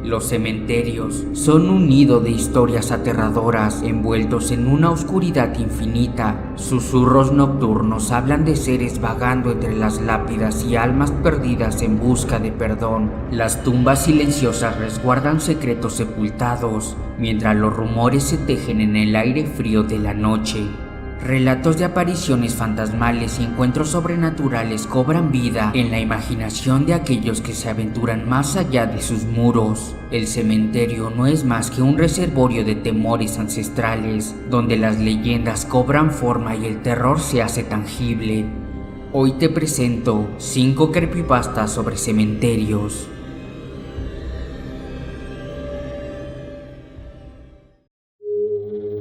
Los cementerios son un nido de historias aterradoras envueltos en una oscuridad infinita. Susurros nocturnos hablan de seres vagando entre las lápidas y almas perdidas en busca de perdón. Las tumbas silenciosas resguardan secretos sepultados, mientras los rumores se tejen en el aire frío de la noche. Relatos de apariciones fantasmales y encuentros sobrenaturales cobran vida en la imaginación de aquellos que se aventuran más allá de sus muros. El cementerio no es más que un reservorio de temores ancestrales, donde las leyendas cobran forma y el terror se hace tangible. Hoy te presento 5 creepypastas sobre cementerios.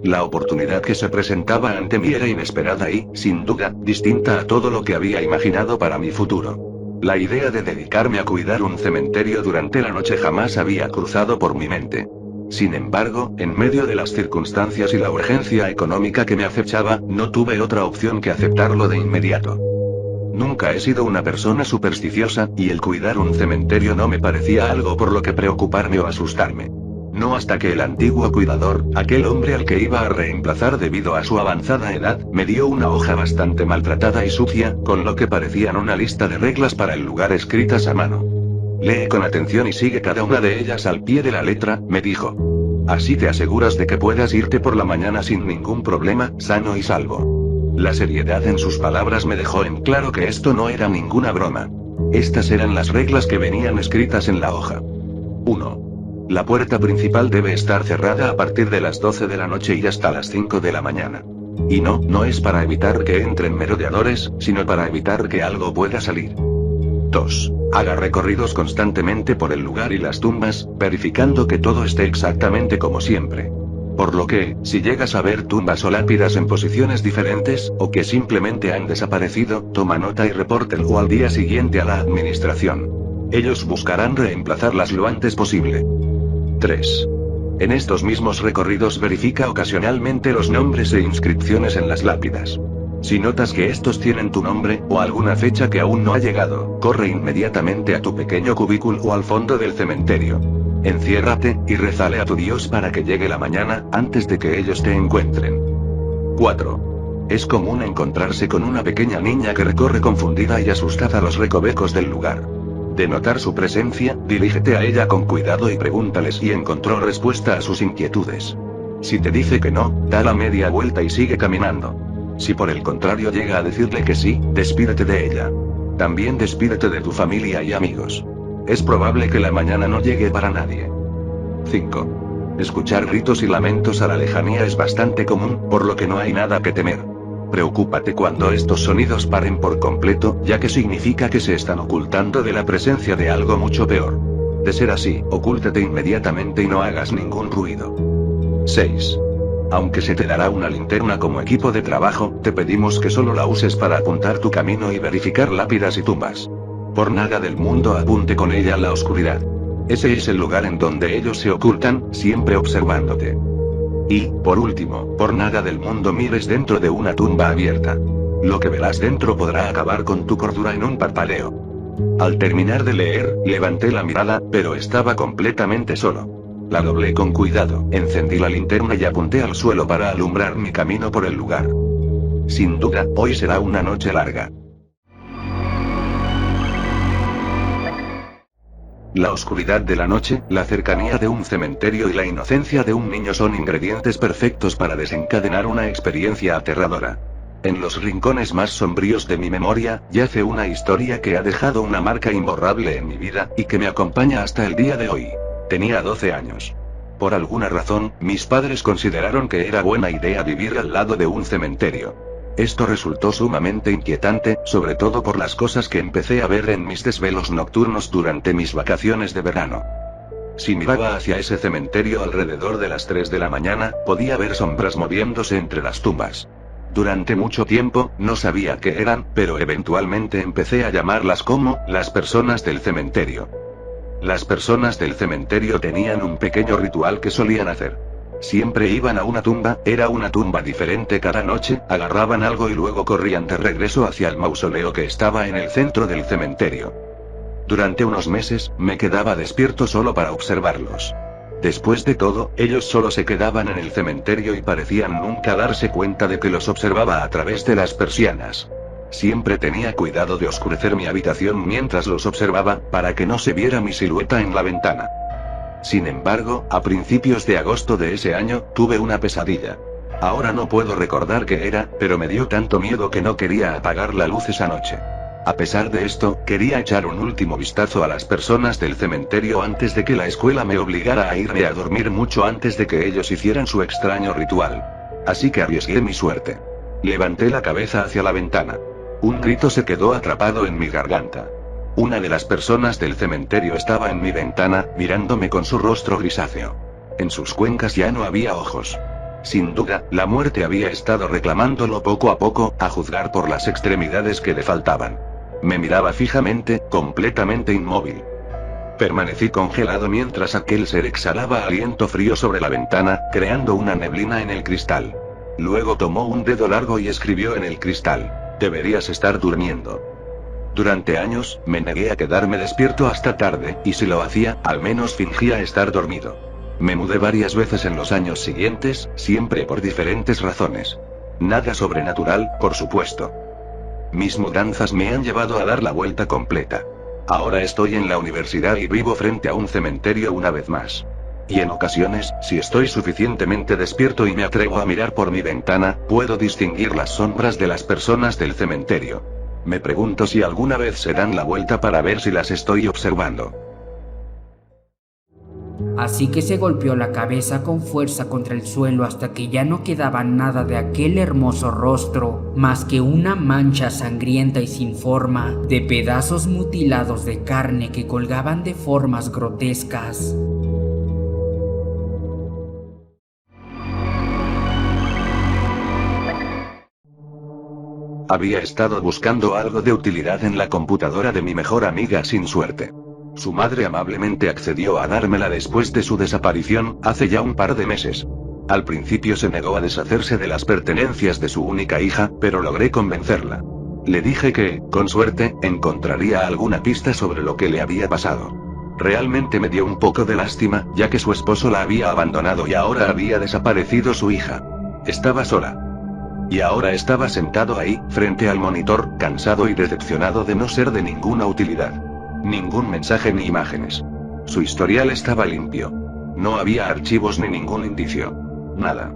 La oportunidad que se presentaba ante mí era inesperada y, sin duda, distinta a todo lo que había imaginado para mi futuro. La idea de dedicarme a cuidar un cementerio durante la noche jamás había cruzado por mi mente. Sin embargo, en medio de las circunstancias y la urgencia económica que me acechaba, no tuve otra opción que aceptarlo de inmediato. Nunca he sido una persona supersticiosa, y el cuidar un cementerio no me parecía algo por lo que preocuparme o asustarme. No hasta que el antiguo cuidador, aquel hombre al que iba a reemplazar debido a su avanzada edad, me dio una hoja bastante maltratada y sucia, con lo que parecían una lista de reglas para el lugar escritas a mano. Lee con atención y sigue cada una de ellas al pie de la letra, me dijo. Así te aseguras de que puedas irte por la mañana sin ningún problema, sano y salvo. La seriedad en sus palabras me dejó en claro que esto no era ninguna broma. Estas eran las reglas que venían escritas en la hoja. 1. La puerta principal debe estar cerrada a partir de las 12 de la noche y hasta las 5 de la mañana. Y no es para evitar que entren merodeadores, sino para evitar que algo pueda salir. 2. Haga recorridos constantemente por el lugar y las tumbas, verificando que todo esté exactamente como siempre. Por lo que, si llegas a ver tumbas o lápidas en posiciones diferentes, o que simplemente han desaparecido, toma nota y repórtelo al día siguiente a la administración. Ellos buscarán reemplazarlas lo antes posible. 3. En estos mismos recorridos verifica ocasionalmente los nombres e inscripciones en las lápidas. Si notas que estos tienen tu nombre, o alguna fecha que aún no ha llegado, corre inmediatamente a tu pequeño cubículo o al fondo del cementerio. Enciérrate, y rezale a tu Dios para que llegue la mañana, antes de que ellos te encuentren. 4. Es común encontrarse con una pequeña niña que recorre confundida y asustada los recovecos del lugar. De notar su presencia, dirígete a ella con cuidado y pregúntale si encontró respuesta a sus inquietudes. Si te dice que no, da la media vuelta y sigue caminando. Si por el contrario llega a decirle que sí, despídete de ella. También despídete de tu familia y amigos. Es probable que la mañana no llegue para nadie. 5. Escuchar gritos y lamentos a la lejanía es bastante común, por lo que no hay nada que temer. Preocúpate cuando estos sonidos paren por completo, ya que significa que se están ocultando de la presencia de algo mucho peor. De ser así, ocúltate inmediatamente y no hagas ningún ruido. 6. Aunque se te dará una linterna como equipo de trabajo, te pedimos que solo la uses para apuntar tu camino y verificar lápidas y tumbas. Por nada del mundo apunte con ella a la oscuridad. Ese es el lugar en donde ellos se ocultan, siempre observándote. Y, por último, por nada del mundo mires dentro de una tumba abierta. Lo que verás dentro podrá acabar con tu cordura en un parpadeo. Al terminar de leer, levanté la mirada, pero estaba completamente solo. La doblé con cuidado, encendí la linterna y apunté al suelo para alumbrar mi camino por el lugar. Sin duda, hoy será una noche larga. La oscuridad de la noche, la cercanía de un cementerio y la inocencia de un niño son ingredientes perfectos para desencadenar una experiencia aterradora. En los rincones más sombríos de mi memoria, yace una historia que ha dejado una marca imborrable en mi vida, y que me acompaña hasta el día de hoy. Tenía 12 años. Por alguna razón, mis padres consideraron que era buena idea vivir al lado de un cementerio. Esto resultó sumamente inquietante, sobre todo por las cosas que empecé a ver en mis desvelos nocturnos durante mis vacaciones de verano. Si miraba hacia ese cementerio alrededor de las 3 de la mañana, podía ver sombras moviéndose entre las tumbas. Durante mucho tiempo, no sabía qué eran, pero eventualmente empecé a llamarlas como, las personas del cementerio. Las personas del cementerio tenían un pequeño ritual que solían hacer. Siempre iban a una tumba, era una tumba diferente cada noche, agarraban algo y luego corrían de regreso hacia el mausoleo que estaba en el centro del cementerio. Durante unos meses, me quedaba despierto solo para observarlos. Después de todo, ellos solo se quedaban en el cementerio y parecían nunca darse cuenta de que los observaba a través de las persianas. Siempre tenía cuidado de oscurecer mi habitación mientras los observaba, para que no se viera mi silueta en la ventana. Sin embargo, a principios de agosto de ese año, tuve una pesadilla. Ahora no puedo recordar qué era, pero me dio tanto miedo que no quería apagar la luz esa noche. A pesar de esto, quería echar un último vistazo a las personas del cementerio antes de que la escuela me obligara a irme a dormir mucho antes de que ellos hicieran su extraño ritual. Así que arriesgué mi suerte. Levanté la cabeza hacia la ventana. Un grito se quedó atrapado en mi garganta. Una de las personas del cementerio estaba en mi ventana, mirándome con su rostro grisáceo. En sus cuencas ya no había ojos. Sin duda, la muerte había estado reclamándolo poco a poco, a juzgar por las extremidades que le faltaban. Me miraba fijamente, completamente inmóvil. Permanecí congelado mientras aquel ser exhalaba aliento frío sobre la ventana, creando una neblina en el cristal. Luego tomó un dedo largo y escribió en el cristal: "Deberías estar durmiendo". Durante años, me negué a quedarme despierto hasta tarde, y si lo hacía, al menos fingía estar dormido. Me mudé varias veces en los años siguientes, siempre por diferentes razones. Nada sobrenatural, por supuesto. Mis mudanzas me han llevado a dar la vuelta completa. Ahora estoy en la universidad y vivo frente a un cementerio una vez más. Y en ocasiones, si estoy suficientemente despierto y me atrevo a mirar por mi ventana, puedo distinguir las sombras de las personas del cementerio. Me pregunto si alguna vez se dan la vuelta para ver si las estoy observando. Así que se golpeó la cabeza con fuerza contra el suelo hasta que ya no quedaba nada de aquel hermoso rostro, más que una mancha sangrienta y sin forma, de pedazos mutilados de carne que colgaban de formas grotescas. Había estado buscando algo de utilidad en la computadora de mi mejor amiga sin suerte. Su madre amablemente accedió a dármela después de su desaparición, hace ya un par de meses. Al principio se negó a deshacerse de las pertenencias de su única hija, pero logré convencerla. Le dije que, con suerte, encontraría alguna pista sobre lo que le había pasado. Realmente me dio un poco de lástima, ya que su esposo la había abandonado y ahora había desaparecido su hija. Estaba sola. Y ahora estaba sentado ahí, frente al monitor, cansado y decepcionado de no ser de ninguna utilidad. Ningún mensaje ni imágenes. Su historial estaba limpio. No había archivos ni ningún indicio. Nada.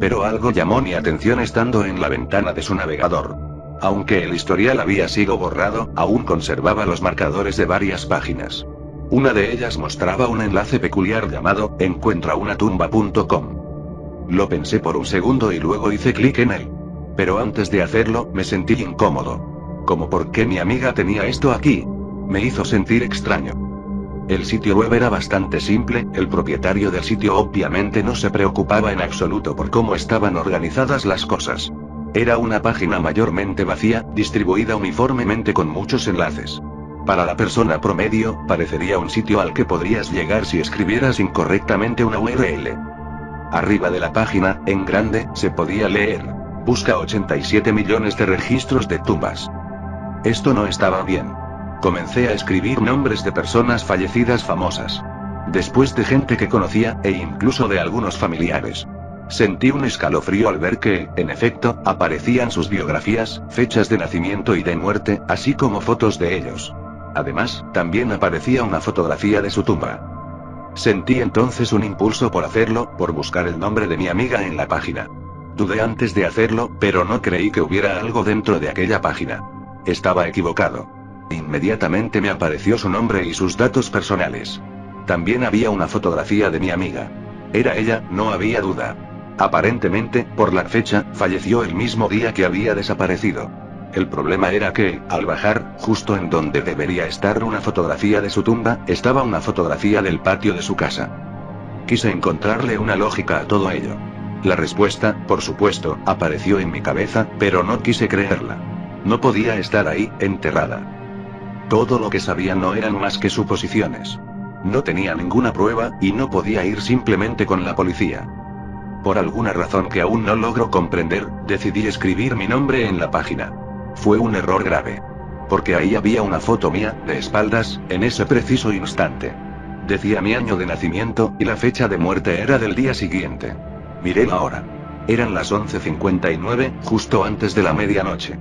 Pero algo llamó mi atención estando en la ventana de su navegador. Aunque el historial había sido borrado, aún conservaba los marcadores de varias páginas. Una de ellas mostraba un enlace peculiar llamado encuentraunatumba.com. Lo pensé por un segundo y luego hice clic en él. Pero antes de hacerlo, me sentí incómodo. Como por qué mi amiga tenía esto aquí. Me hizo sentir extraño. El sitio web era bastante simple, el propietario del sitio obviamente no se preocupaba en absoluto por cómo estaban organizadas las cosas. Era una página mayormente vacía, distribuida uniformemente con muchos enlaces. Para la persona promedio, parecería un sitio al que podrías llegar si escribieras incorrectamente una URL. Arriba de la página, en grande, se podía leer: busca 87 millones de registros de tumbas. Esto no estaba bien. Comencé a escribir nombres de personas fallecidas famosas. Después de gente que conocía, e incluso de algunos familiares. Sentí un escalofrío al ver que, en efecto, aparecían sus biografías, fechas de nacimiento y de muerte, así como fotos de ellos. Además, también aparecía una fotografía de su tumba. Sentí entonces un impulso por hacerlo, por buscar el nombre de mi amiga en la página. Dudé antes de hacerlo, pero no creí que hubiera algo dentro de aquella página. Estaba equivocado. Inmediatamente me apareció su nombre y sus datos personales. También había una fotografía de mi amiga. Era ella, no había duda. Aparentemente, por la fecha, falleció el mismo día que había desaparecido. El problema era que, al bajar, justo en donde debería estar una fotografía de su tumba, estaba una fotografía del patio de su casa. Quise encontrarle una lógica a todo ello. La respuesta, por supuesto, apareció en mi cabeza, pero no quise creerla. No podía estar ahí, enterrada. Todo lo que sabía no eran más que suposiciones. No tenía ninguna prueba, y no podía ir simplemente con la policía. Por alguna razón que aún no logro comprender, decidí escribir mi nombre en la página. Fue un error grave. porque ahí había una foto mía, de espaldas, en ese preciso instante. Decía mi año de nacimiento, y la fecha de muerte era del día siguiente. Miré la hora. Eran las 11:59, justo antes de la medianoche.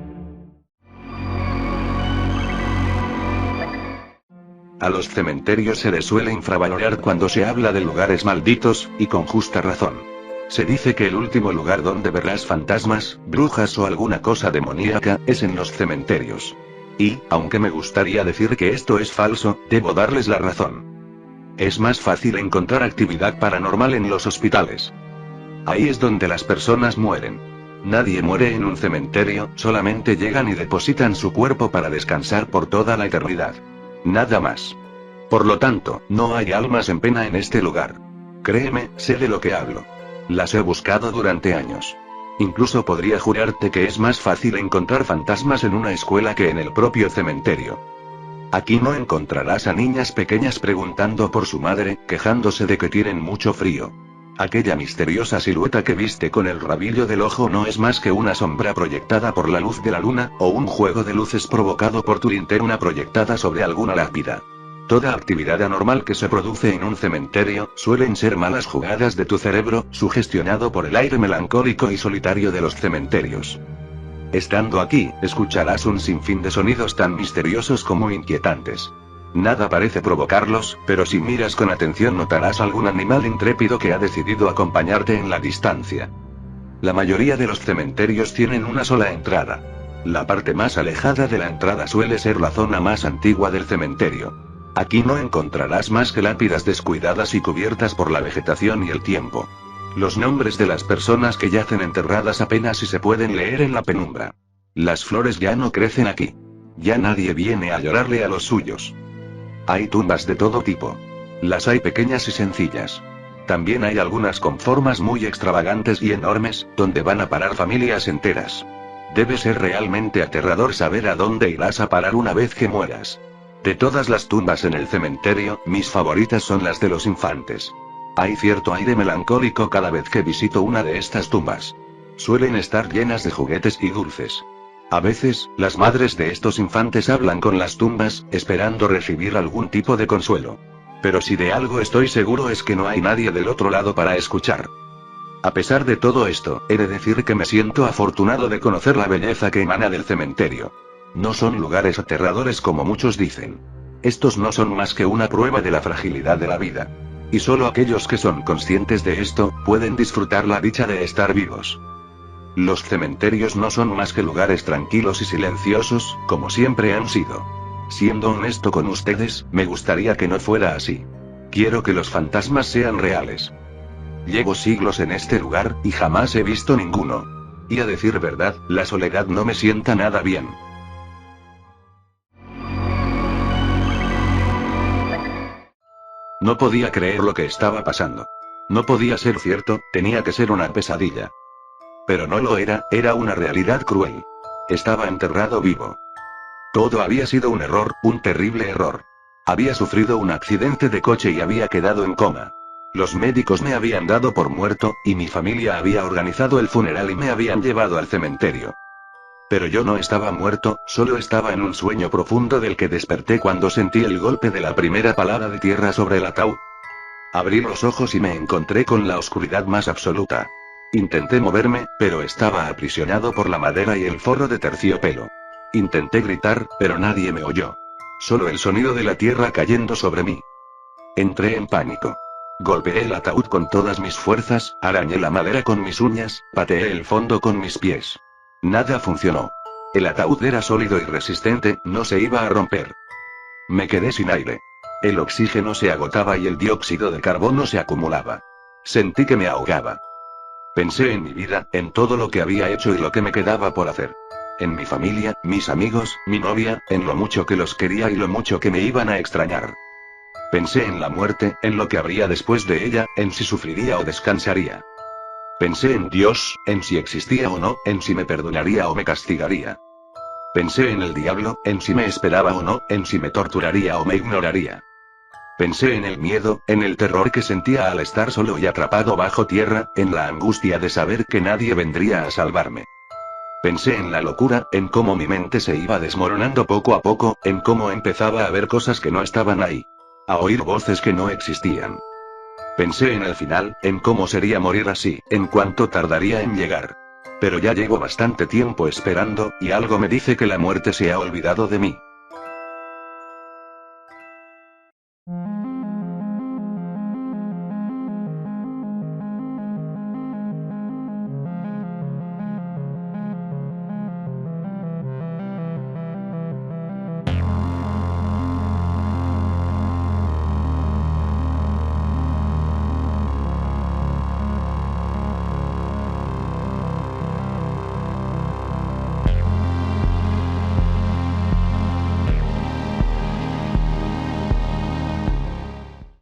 A los cementerios se les suele infravalorar cuando se habla de lugares malditos, y con justa razón. Se dice que el último lugar donde verás fantasmas, brujas o alguna cosa demoníaca, es en los cementerios. Y, aunque me gustaría decir que esto es falso, debo darles la razón. Es más fácil encontrar actividad paranormal en los hospitales. Ahí es donde las personas mueren. Nadie muere en un cementerio, solamente llegan y depositan su cuerpo para descansar por toda la eternidad. Nada más. Por lo tanto, no hay almas en pena en este lugar. Créeme, sé de lo que hablo. Las he buscado durante años. Incluso podría jurarte que es más fácil encontrar fantasmas en una escuela que en el propio cementerio. Aquí no encontrarás a niñas pequeñas preguntando por su madre, quejándose de que tienen mucho frío. Aquella misteriosa silueta que viste con el rabillo del ojo no es más que una sombra proyectada por la luz de la luna, o un juego de luces provocado por tu linterna proyectada sobre alguna lápida. Toda actividad anormal que se produce en un cementerio, suelen ser malas jugadas de tu cerebro, sugestionado por el aire melancólico y solitario de los cementerios. Estando aquí, escucharás un sinfín de sonidos tan misteriosos como inquietantes. Nada parece provocarlos, pero si miras con atención notarás algún animal intrépido que ha decidido acompañarte en la distancia. La mayoría de los cementerios tienen una sola entrada. La parte más alejada de la entrada suele ser la zona más antigua del cementerio. Aquí no encontrarás más que lápidas descuidadas y cubiertas por la vegetación y el tiempo. Los nombres de las personas que yacen enterradas apenas si se pueden leer en la penumbra. Las flores ya no crecen aquí. Ya nadie viene a llorarle a los suyos. Hay tumbas de todo tipo. Las hay pequeñas y sencillas. También hay algunas con formas muy extravagantes y enormes, donde van a parar familias enteras. Debe ser realmente aterrador saber a dónde irás a parar una vez que mueras. De todas las tumbas en el cementerio, mis favoritas son las de los infantes. Hay cierto aire melancólico cada vez que visito una de estas tumbas. Suelen estar llenas de juguetes y dulces. A veces, las madres de estos infantes hablan con las tumbas, esperando recibir algún tipo de consuelo. Pero si de algo estoy seguro es que no hay nadie del otro lado para escuchar. A pesar de todo esto, he de decir que me siento afortunado de conocer la belleza que emana del cementerio. No son lugares aterradores como muchos dicen. Estos no son más que una prueba de la fragilidad de la vida. Y solo aquellos que son conscientes de esto, pueden disfrutar la dicha de estar vivos. Los cementerios no son más que lugares tranquilos y silenciosos, como siempre han sido. Siendo honesto con ustedes, me gustaría que no fuera así. Quiero que los fantasmas sean reales. Llevo siglos en este lugar, y jamás he visto ninguno. Y a decir verdad, la soledad no me sienta nada bien. No podía creer lo que estaba pasando. No podía ser cierto, tenía que ser una pesadilla. Pero no lo era, era una realidad cruel. Estaba enterrado vivo. Todo había sido un error, un terrible error. Había sufrido un accidente de coche y había quedado en coma. Los médicos me habían dado por muerto, y mi familia había organizado el funeral y me habían llevado al cementerio. Pero yo no estaba muerto, solo estaba en un sueño profundo del que desperté cuando sentí el golpe de la primera palada de tierra sobre el ataúd. Abrí los ojos y me encontré con la oscuridad más absoluta. Intenté moverme, pero estaba aprisionado por la madera y el forro de terciopelo. Intenté gritar, pero nadie me oyó. Solo el sonido de la tierra cayendo sobre mí. Entré en pánico. Golpeé el ataúd con todas mis fuerzas, arañé la madera con mis uñas, pateé el fondo con mis pies. Nada funcionó. El ataúd era sólido y resistente, no se iba a romper. Me quedé sin aire. El oxígeno se agotaba y el dióxido de carbono se acumulaba. Sentí que me ahogaba. Pensé en mi vida, en todo lo que había hecho y lo que me quedaba por hacer. En mi familia, mis amigos, mi novia, en lo mucho que los quería y lo mucho que me iban a extrañar. Pensé en la muerte, en lo que habría después de ella, en si sufriría o descansaría. Pensé en Dios, en si existía o no, en si me perdonaría o me castigaría. Pensé en el diablo, en si me esperaba o no, en si me torturaría o me ignoraría. Pensé en el miedo, en el terror que sentía al estar solo y atrapado bajo tierra, en la angustia de saber que nadie vendría a salvarme. Pensé en la locura, en cómo mi mente se iba desmoronando poco a poco, en cómo empezaba a ver cosas que no estaban ahí. A oír voces que no existían. Pensé en el final, en cómo sería morir así, en cuánto tardaría en llegar. Pero ya llevo bastante tiempo esperando, y algo me dice que la muerte se ha olvidado de mí.